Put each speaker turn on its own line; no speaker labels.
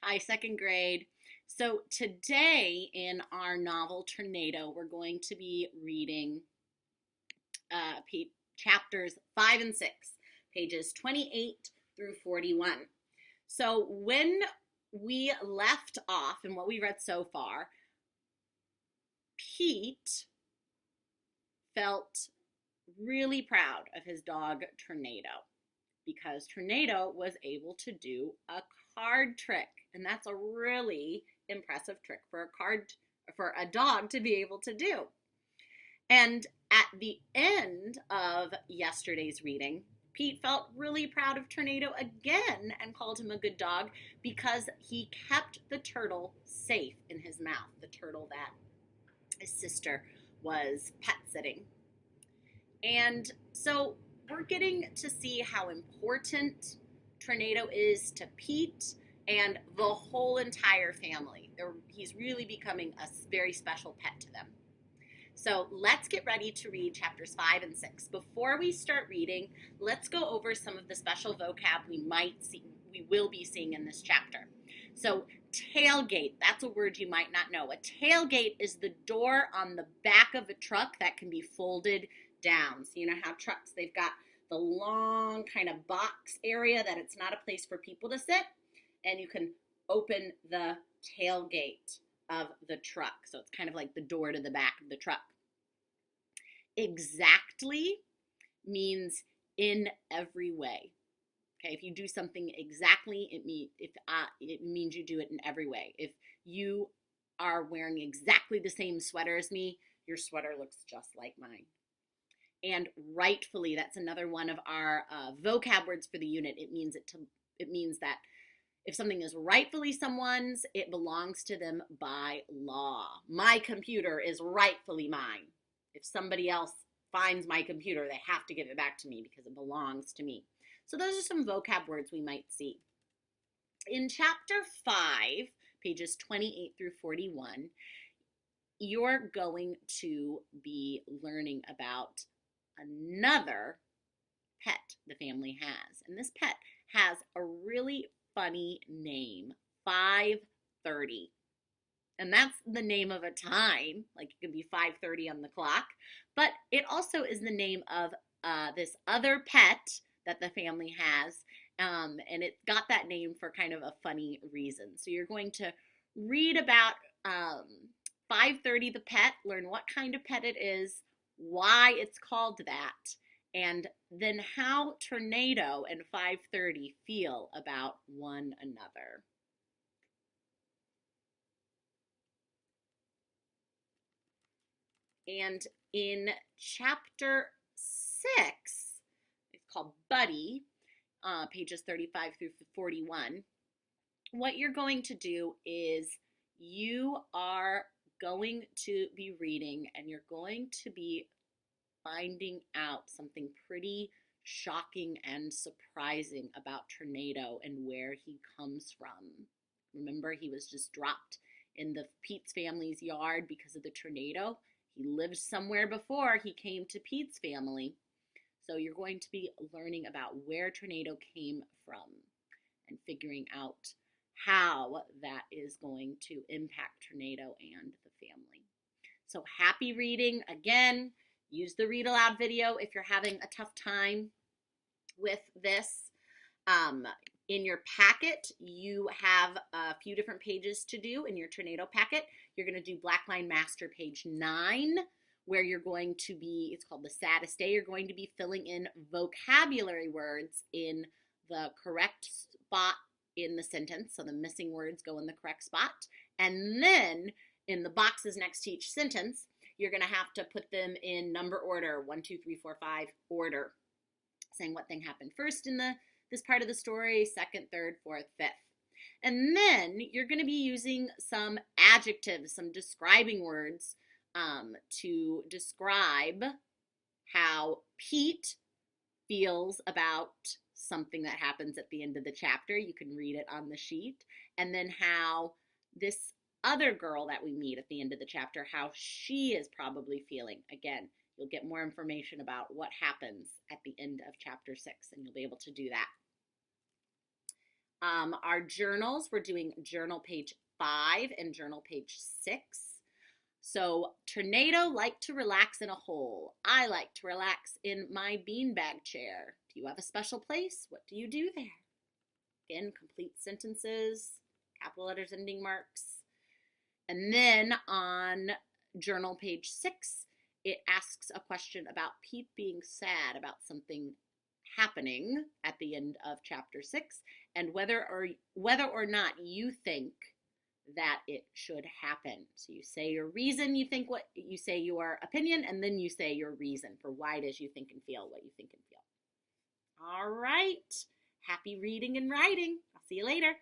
Hi, second grade. So today in our novel Tornado, we're going to be reading chapters 5 and 6, pages 28 through 41. So when we left off and what we read so far, Pete felt really proud of his dog Tornado because Tornado was able to do a card trick, and that's a really impressive trick for a dog to be able to do. And at the end of yesterday's reading, Pete felt really proud of Tornado again and called him a good dog because he kept the turtle safe in his mouth, the turtle that his sister was pet sitting. And so we're getting to see how important Tornado is to Pete and the whole entire family. He's really becoming a very special pet to them. So let's get ready to read chapters 5 and 6. Before we start reading, let's go over some of the special vocab we will be seeing in this chapter. So tailgate, that's a word you might not know. A tailgate is the door on the back of a truck that can be folded down. So you know how trucks, they've got the long kind of box area that it's not a place for people to sit, and you can open the tailgate of the truck. So it's kind of like the door to the back of the truck. Exactly means in every way. Okay, if you do something exactly, it means you do it in every way. If you are wearing exactly the same sweater as me, your sweater looks just like mine. And rightfully, that's another one of our vocab words for the unit. It means that if something is rightfully someone's, it belongs to them by law. My computer is rightfully mine. If somebody else finds my computer, they have to give it back to me because it belongs to me. So those are some vocab words we might see. In chapter 5, pages 28 through 41, you're going to be learning about another pet the family has. And this pet has a really funny name, 5:30. And that's the name of a time, like it could be 5:30 on the clock. But it also is the name of this other pet that the family has. And it got that name for kind of a funny reason. So you're going to read about 5:30 the pet, learn what kind of pet it is, why it's called that, and then how Tornado and 5:30 feel about one another. And in chapter 6, it's called Buddy, pages 35 through 41, what you're going to do is you are going to be reading and you're going to be finding out something pretty shocking and surprising about Tornado and where he comes from. Remember, he was just dropped in the Pete's family's yard because of the tornado. He lived somewhere before he came to Pete's family. So you're going to be learning about where Tornado came from and figuring out how that is going to impact Tornado and the family. So happy reading. Again, use the read aloud video if you're having a tough time with this. In your packet, you have a few different pages to do in your Tornado packet. You're going to do Blackline Master page 9, where you're going to be, it's called The Saddest Day. You're going to be filling in vocabulary words in the correct spot in the sentence. So the missing words go in the correct spot. And then in the boxes next to each sentence, you're going to have to put them in number order, 1, 2, 3, 4, 5 order, saying what thing happened first in this part of the story, second, third, fourth, fifth. And then you're going to be using some adjectives, some describing words to describe how Pete feels about something that happens at the end of the chapter. You can read it on the sheet. And then how this other girl that we meet at the end of the chapter, how she is probably feeling. Again, you'll get more information about what happens at the end of chapter 6, and you'll be able to do that. Our journals, we're doing journal page 5 and journal page 6. So, tornado like to relax in a hole. I like to relax in my beanbag chair. Do you have a special place? What do you do there? Again, complete sentences, capital letters, ending marks. And then on journal page 6, it asks a question about Pete being sad about something happening at the end of chapter 6 and whether or not you think that it should happen. So you say your reason, you think what you say your opinion, and then you say your reason for why it is you think and feel what you think and feel. All right. Happy reading and writing. I'll see you later.